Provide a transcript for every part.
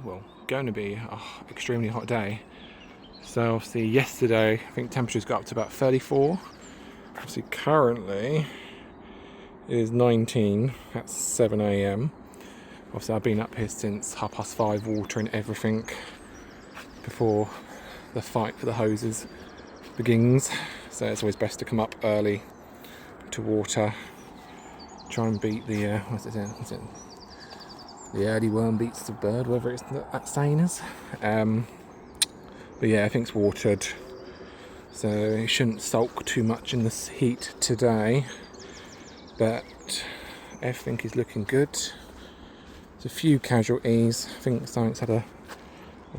well, going to be an extremely hot day. So obviously yesterday, I think temperatures got up to about 34. Obviously currently it is 19 at 7 AM. Obviously I've been up here since 5:30 watering everything before the fight for the hoses begins. So it's always best to come up early to water. Try and beat the, the early worm beats the bird, whatever it's that saying is. But yeah, everything's watered. So it shouldn't sulk too much in this heat today. But everything is looking good. There's a few casualties. I think something's had a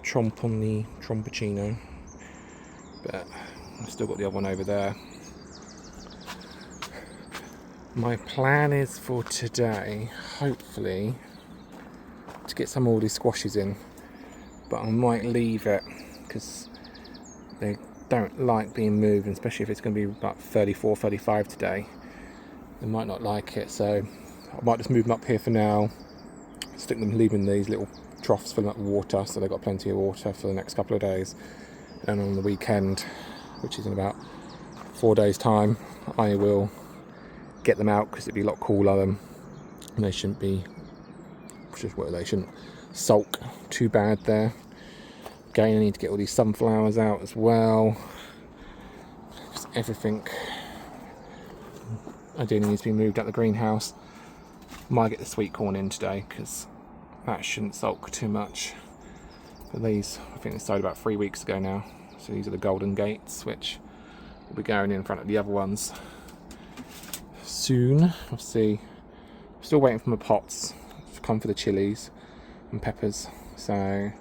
tromp on the tromponcino. But I've still got the other one over there. My plan is for today, hopefully, to get some all these squashes in. But I might leave it because they don't like being moved, and especially if it's going to be about 34, 35 today. They might not like it, so I might just move them up here for now. Stick them, leaving these little troughs filling up with water, so they've got plenty of water for the next couple of days. And on the weekend, which is in about 4 days' time, I will get them out because it'd be a lot cooler and they shouldn't be, they shouldn't sulk too bad there. Again, I need to get all these sunflowers out as well. Just everything ideally needs to be moved out the greenhouse. Might get the sweet corn in today because that shouldn't sulk too much. But these, I think they started about 3 weeks ago now. So these are the golden gates, which will be going in front of the other ones soon. I'll see. I'm still waiting for my pots to come for the chilies and peppers. So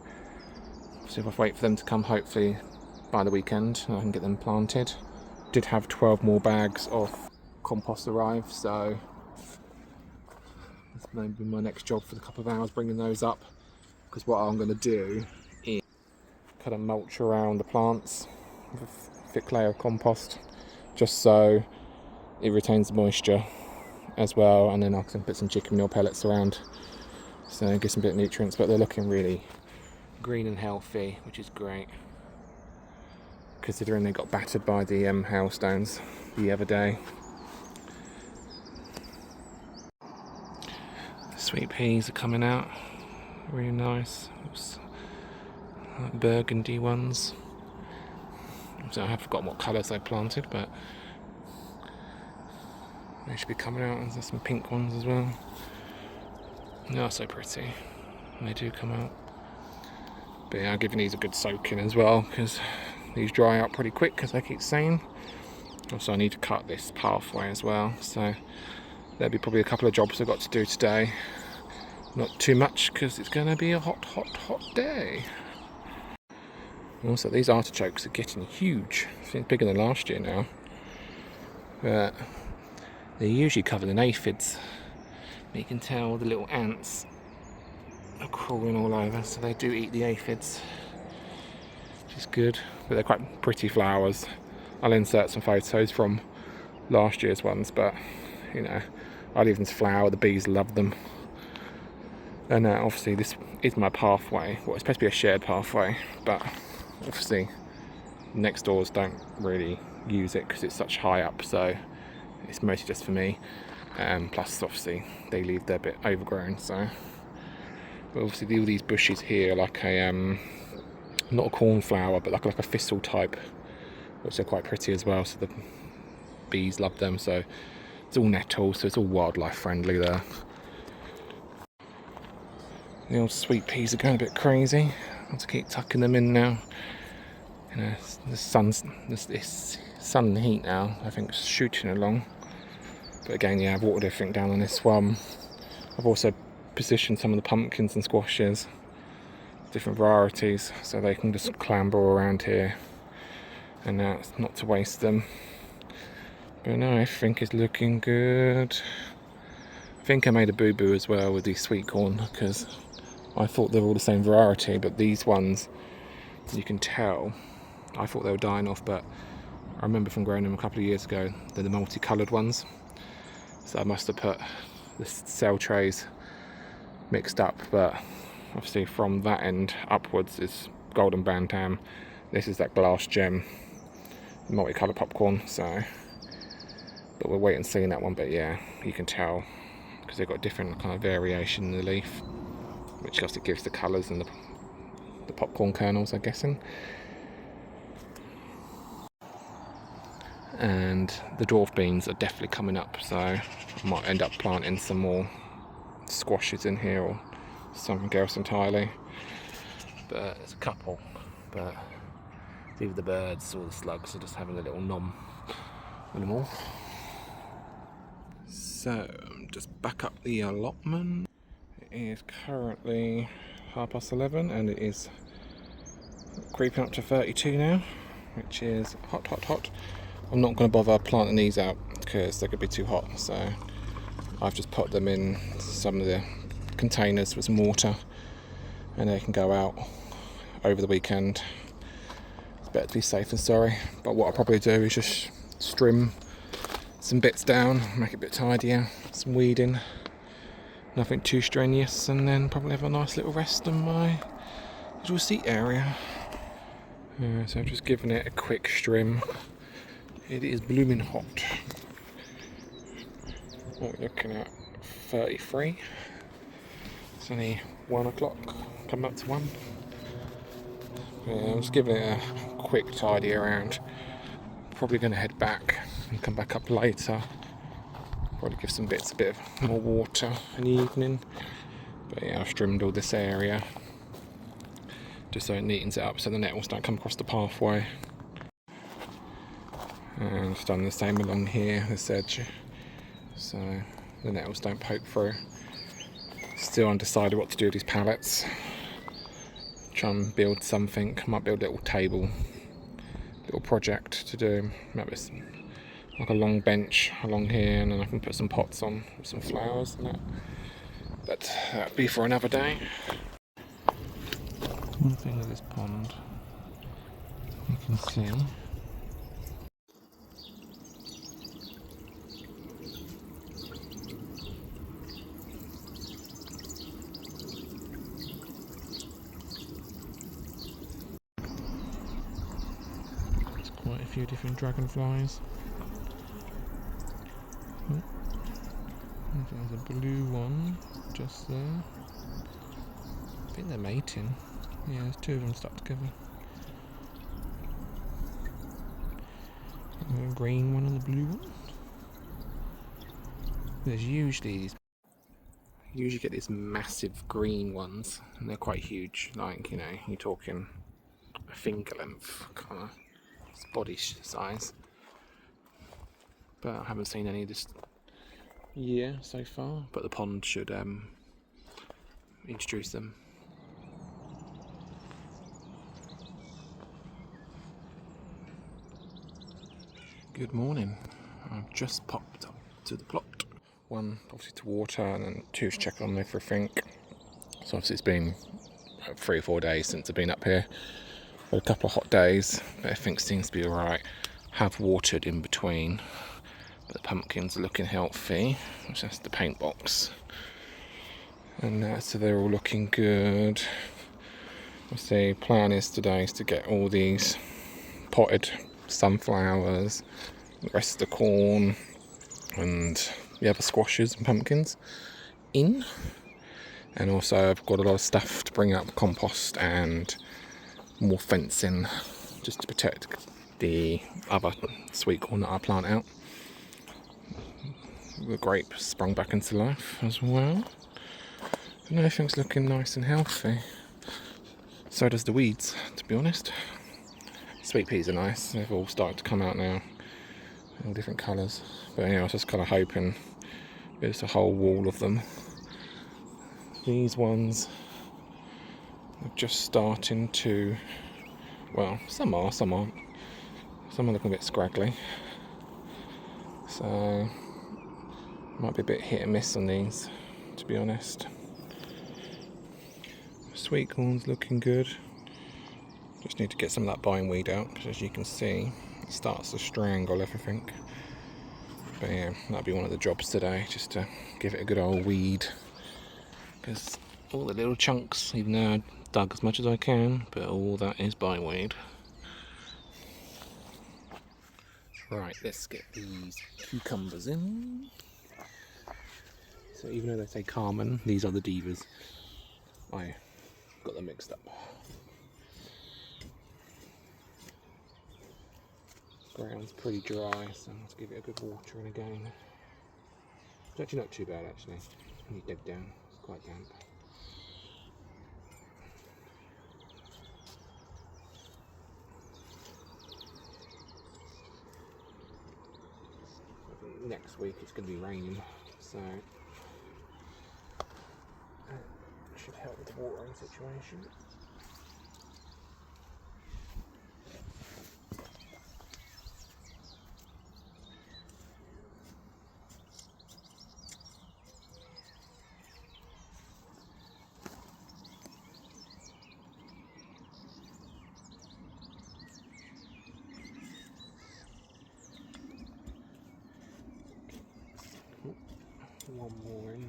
if I wait for them to come, hopefully by the weekend, I can get them planted. Did have 12 more bags of compost arrive, so that's going to be my next job for the couple of hours, bringing those up. Because what I'm going to do is kind of mulch around the plants with a thick layer of compost, just so it retains the moisture as well, and then I can put some chicken meal pellets around, so get some bit of nutrients. But they're looking really green and healthy, which is great, considering they got battered by the hailstones the other day. The sweet peas are coming out, really nice. Oops. Like burgundy ones. So I have forgotten what colours I planted, but they should be coming out. And there's some pink ones as well. They are so pretty. They do come out. But yeah, I'm giving these a good soaking as well, because these dry out pretty quick, as I keep saying. Also, I need to cut this pathway as well, so there'll be probably a couple of jobs I've got to do today. Not too much, because it's going to be a hot day. Also, these artichokes are getting huge. I think bigger than last year now. But they're usually covered in aphids. But you can tell the little ants are crawling all over, so they do eat the aphids, which is good. But they're quite pretty flowers. I'll insert some photos from last year's ones, but you know, I leave them to flower. The bees love them. And obviously this is my pathway. Well, it's supposed to be a shared pathway, but obviously next doors don't really use it because it's such high up, so it's mostly just for me. Plus obviously they leave their bit overgrown, so. But obviously all these bushes here are like a not a cornflower, but like a thistle type, which are quite pretty as well, so the bees love them. So it's all nettle, so it's all wildlife friendly there. The old sweet peas are going a bit crazy. I have to keep tucking them in now. You know, this sun heat now, I think, is shooting along. But again, yeah, I've watered everything down on this one. I've also positioned some of the pumpkins and squashes, different varieties, so they can just clamber around here. And now it's not to waste them. But no, everything is looking good. I think I made a boo-boo as well with these sweet corn, because I thought they were all the same variety, but these ones, you can tell, I thought they were dying off, but I remember from growing them a couple of years ago, they're the multicoloured ones. So I must have put the cell trays mixed up, but Obviously from that end upwards is golden bantam. This is that glass gem multicolour popcorn, so but we'll wait and see in that one. But yeah, you can tell because they've got different kind of variation in the leaf, which obviously gives the colours and the popcorn kernels, I'm guessing. And the dwarf beans are definitely coming up, so I might end up planting some more squashes in here or something else entirely. But there's a couple, but either the birds or the slugs are just having a little nom anymore. So just back up the allotment. It is currently 11:30 and it is creeping up to 32 now, which is hot, hot, hot. I'm not going to bother planting these out because they're going to be too hot, so I've just put them in some of the containers with some water and they can go out over the weekend. It's better to be safe than sorry. But what I'll probably do is just trim some bits down, make it a bit tidier, some weeding, nothing too strenuous, and then probably have a nice little rest in my little seat area. So I'm just giving it a quick trim. It is blooming hot. What we're looking at, 33. It's only 1 o'clock, coming up to 1. Yeah, I'm just giving it a quick tidy around. Probably going to head back and come back up later. Probably give some bits a bit of more water in the evening. But yeah, I've trimmed all this area just so it neatens it up so the nettles don't come across the pathway. And I've done the same along here, this edge, so the nettles don't poke through. Still undecided what to do with these pallets. Try and build something. Might build a little table, little project to do. Maybe like a long bench along here, and then I can put some pots on with some flowers and that. But that'll be for another day. One thing with this pond, you can see. Quite a few different dragonflies. Oh, there's a blue one just there. I think they're mating. Yeah, there's 2 of them stuck together. The green one and the blue one. There's usually you usually get these massive green ones, and they're quite huge. Like, you know, you're talking a finger length kind of body size. But I haven't seen any this year so far. But the pond should introduce them. Good morning. I've just popped up to the plot. 1 obviously to water, and then 2 to check on everything. So obviously it's been 3 or 4 days since I've been up here. Had a couple of hot days, but everything seems to be alright. Have watered in between, but the pumpkins are looking healthy. Which that's the paint box, and so they're all looking good. Obviously, plan is today is to get all these potted sunflowers, the rest of the corn, and the other squashes and pumpkins in. And also I've got a lot of stuff to bring up, compost and more fencing, just to protect the other sweet corn that I plant out. The grape sprung back into life as well. And everything's looking nice and healthy. So does the weeds, to be honest. Sweet peas are nice, they've all started to come out now. All different colours. But anyway, I was just kind of hoping there's a whole wall of them. These ones are just starting to, well, some are, some aren't. Some are looking a bit scraggly. So, might be a bit hit and miss on these, to be honest. Sweet corn's looking good. Just need to get some of that bindweed out, because as you can see, it starts to strangle everything. But yeah, that'll be one of the jobs today, just to give it a good old weed. Because all the little chunks, even though I dug as much as I can, but all that is bindweed. Right, let's get these cucumbers in. So even though they say Carmen, these are the divas. I got them mixed up. Ground's pretty dry, so let's give it a good watering again. It's actually not too bad actually. When you dig down, it's quite damp. I think next week it's going to be raining, so that should help with the watering situation. One more in.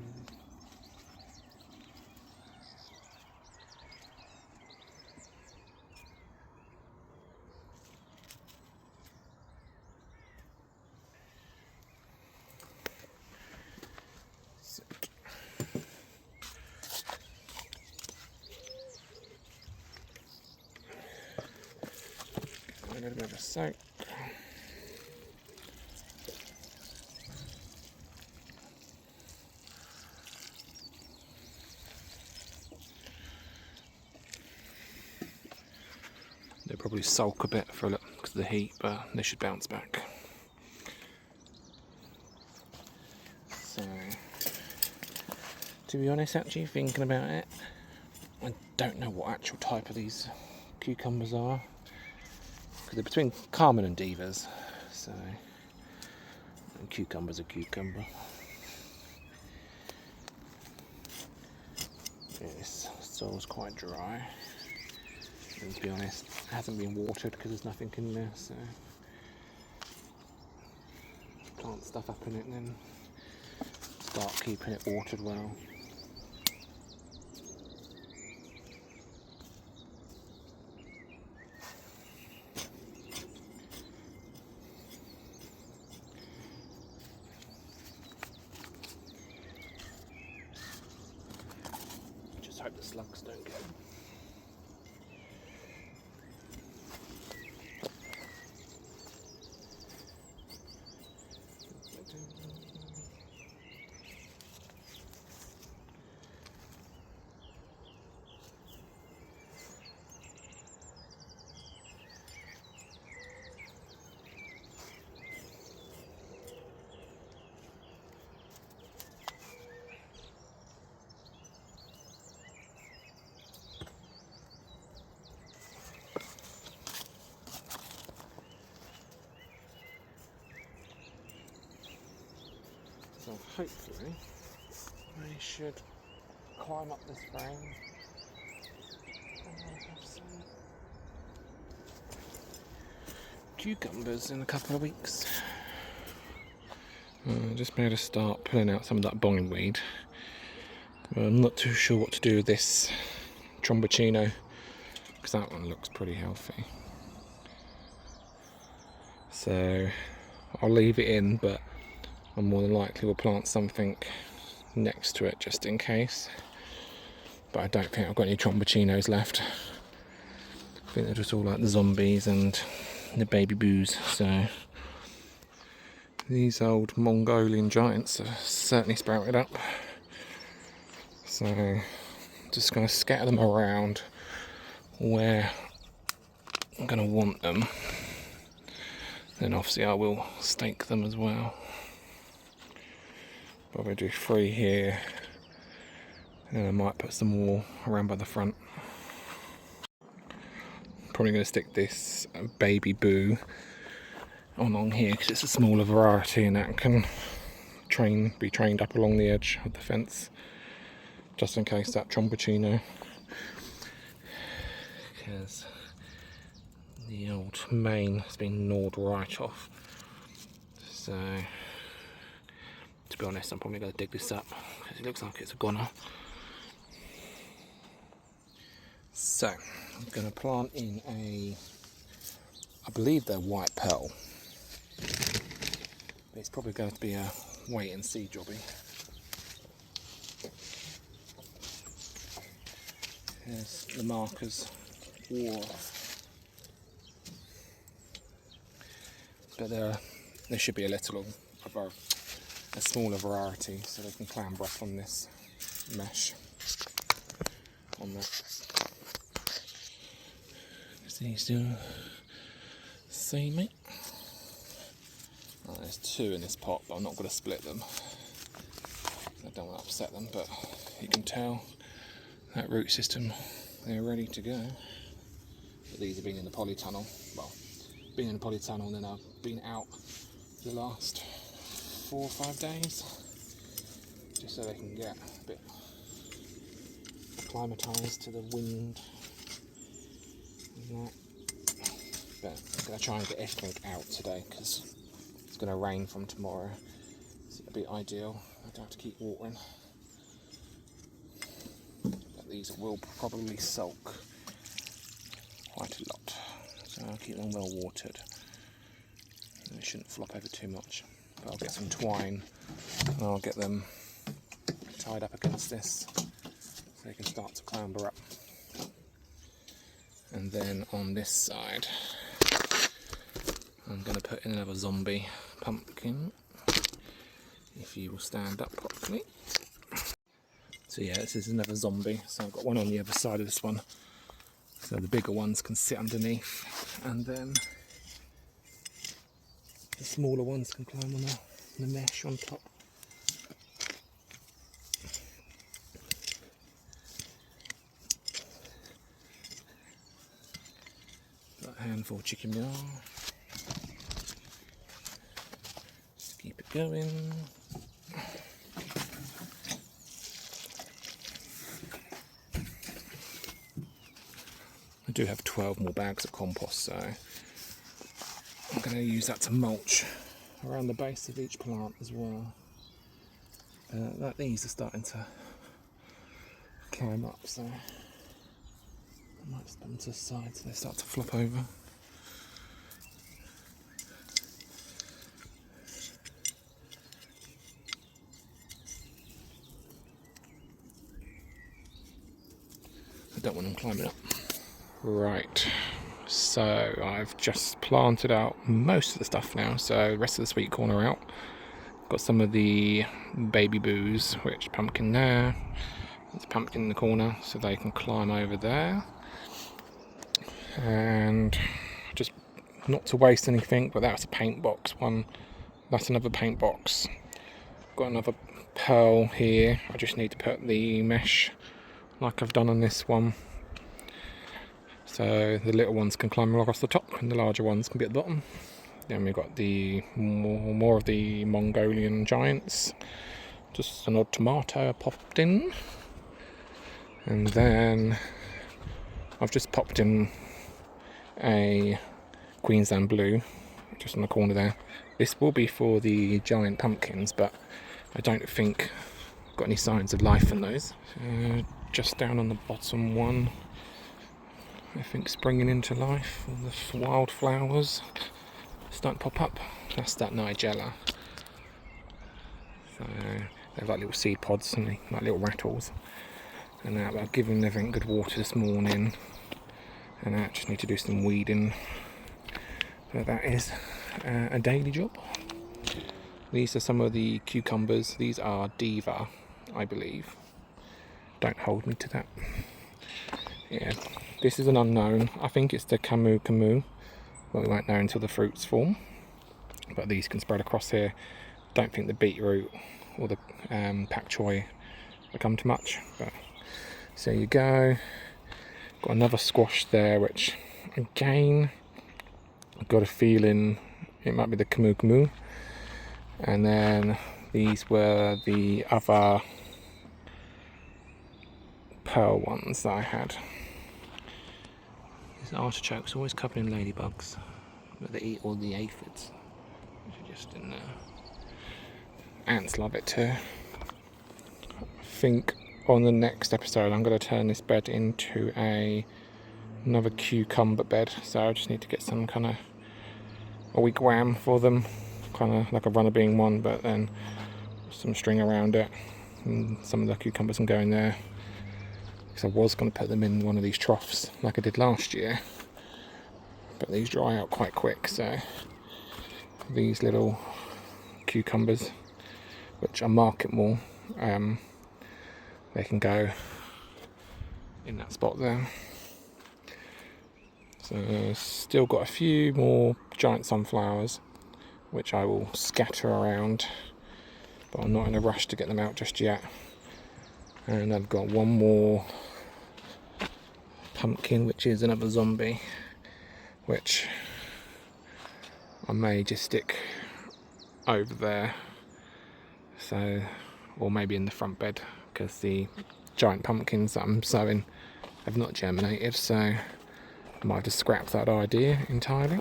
A little bit of a soak. They'll probably sulk a bit for a look because of the heat, but they should bounce back. So, to be honest, actually thinking about it, I don't know what actual type of these cucumbers are, because they're between Carmen and Divas. So, and cucumber's a cucumber. Yeah, this soil's quite dry. And to be honest, it hasn't been watered because there's nothing in there, so plant stuff up in it and then start keeping it watered well. Just hope the slugs don't get them. So hopefully I should climb up this frame and I'll have some cucumbers in a couple of weeks. Just made a start pulling out some of that bindweed. I'm not too sure what to do with this tromboncino because that one looks pretty healthy. So I'll leave it in, but I more than likely will plant something next to it just in case. But I don't think I've got any tromboncinos left. I think they're just all like the zombies and the baby boos. So these old Mongolian giants have certainly sprouted up. So just going to scatter them around where I'm going to want them. Then obviously I will stake them as well. Probably do 3 here, and then I might put some more around by the front. Probably going to stick this baby boo along here because it's a smaller variety and that can be trained up along the edge of the fence, just in case that tromboncino, because the old mane has been gnawed right off. So to be honest, I'm probably going to dig this up because it looks like it's a goner. So I'm going to plant in I believe they're white pearl, but it's probably going to be a wait and see jobby. Here's the markers wore off, but there should be a smaller variety, so they can clamber up on this mesh on that. These do see me. Oh, there's 2 in this pot, but I'm not going to split them. I don't want to upset them, but you can tell that root system, they're ready to go. But these have been in the polytunnel. Well, been in the polytunnel, and then I've been out the last 4 or 5 days, just so they can get a bit acclimatised to the wind. But I'm going to try and get everything out today because it's going to rain from tomorrow, so it'll be ideal. I don't have to keep watering, but these will probably soak quite a lot, so I'll keep them well watered. They shouldn't flop over too much, but I'll get some twine and I'll get them tied up against this so they can start to clamber up. And then on this side, I'm going to put in another zombie pumpkin, if you will stand up properly. So yeah, this is another zombie, so I've got one on the other side of this one, so the bigger ones can sit underneath, and then the smaller ones can climb on the mesh on top. Got a handful of chicken meal. Just keep it going. I do have 12 more bags of compost, so I'm going to use that to mulch around the base of each plant as well. These are starting to climb up, so I might just put them to the side so they start to flop over. I don't want them climbing up. Right, so I've just planted out most of the stuff now, so the rest of the sweet corn are out. Got some of the baby boos, which pumpkin there, there's a pumpkin in the corner, so they can climb over there. And just not to waste anything, but that's a paint box one. That's another paint box. Got another pearl here. I just need to put the mesh like I've done on this one, so the little ones can climb across the top and the larger ones can be at the bottom. Then we've got the more of the Mongolian giants. Just an odd tomato popped in, and then I've just popped in a Queensland blue just on the corner there. This will be for the giant pumpkins, but I don't think I've got any signs of life in those. Just down on the bottom one, I think springing into life, all the wildflowers starting to pop up. That's that Nigella. So they're like little seed pods and like little rattles. And I've given everything good water this morning, and I just need to do some weeding. So that is a daily job. These are some of the cucumbers. These are Diva, I believe. Don't hold me to that. Yeah, this is an unknown. I think it's the Camu Camu, but we won't know until the fruits form. But these can spread across here. Don't think the beetroot or the pak choi will come to much. But so there you go. Got another squash there, which again, I've got a feeling it might be the Camu Camu. And then these were the other pearl ones that I had. These artichokes always covered in ladybugs, but they eat all the aphids, which are just in there. Ants love it too. I think on the next episode I'm going to turn this bed into another cucumber bed, so I just need to get some kind of a wigwam for them, kind of like a runner bean one, but then some string around it, and some of the cucumbers can go in there, because I was going to put them in one of these troughs like I did last year, but these dry out quite quick, so these little cucumbers, which are market more, they can go in that spot there. So still got a few more giant sunflowers which I will scatter around, but I'm not in a rush to get them out just yet. And I've got one more pumpkin, which is another zombie, which I may just stick over there, so, or maybe in the front bed, because the giant pumpkins that I'm sowing have not germinated, so I might have to scrap that idea entirely.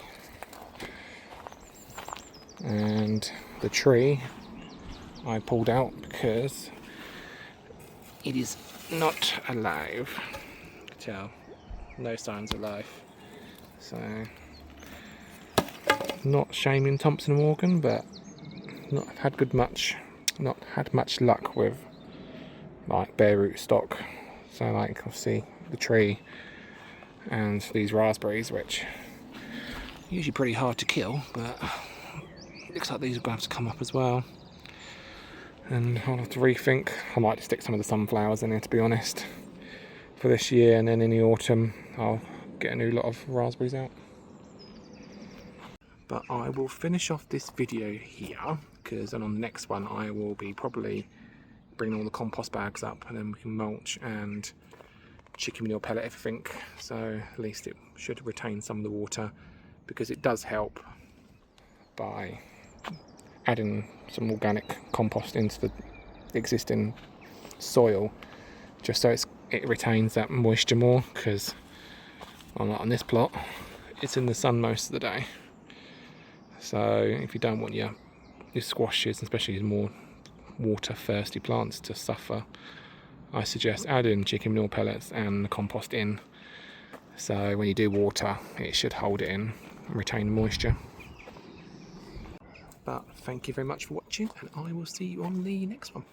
And the tree I pulled out because it is not alive. Tell, no signs of life. So, not shaming Thompson and Morgan, but not had much luck with like bare root stock. So like obviously the tree and these raspberries, which are usually pretty hard to kill, but it looks like these are going to have to come up as well. And I'll have to rethink. I might just stick some of the sunflowers in there, to be honest, for this year, and then in the autumn I'll get a new lot of raspberries out. But I will finish off this video here, because then on the next one I will be probably bringing all the compost bags up, and then we can mulch and chicken manure pellet everything, so at least it should retain some of the water, because it does help by adding some organic compost into the existing soil, just so it retains that moisture more, because on this plot it's in the sun most of the day. So if you don't want your squashes, especially your more water thirsty plants, to suffer, I suggest adding chicken manure pellets and the compost in, so when you do water it should hold it in and retain the moisture. But thank you very much for watching, and I will see you on the next one.